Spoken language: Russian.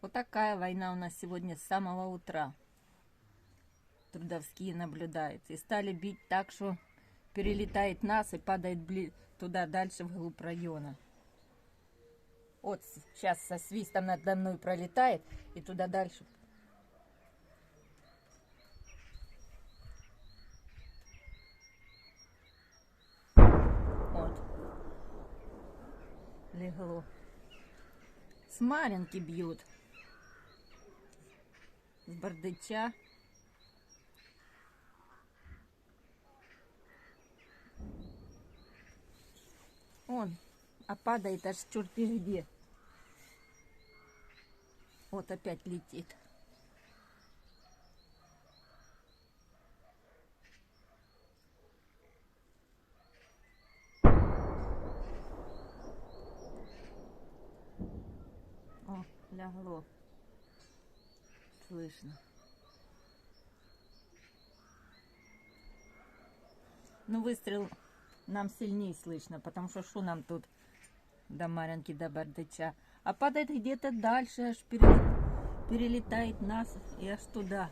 Вот такая война у нас сегодня с самого утра. Трудовские наблюдают. И стали бить так, что перелетает нас и падает туда дальше, вглубь района. Вот сейчас со свистом надо мной пролетает и туда дальше. Вот. Легло. С Мар'їнки бьют. С Бердича. Он, а падает аж черти где. Вот опять летит. О, лягло. Слышно. Ну, выстрел нам сильнее слышно, потому что нам тут до Мар'їнки, до Бердича. А падает где-то дальше, аж перелетает нас и аж туда.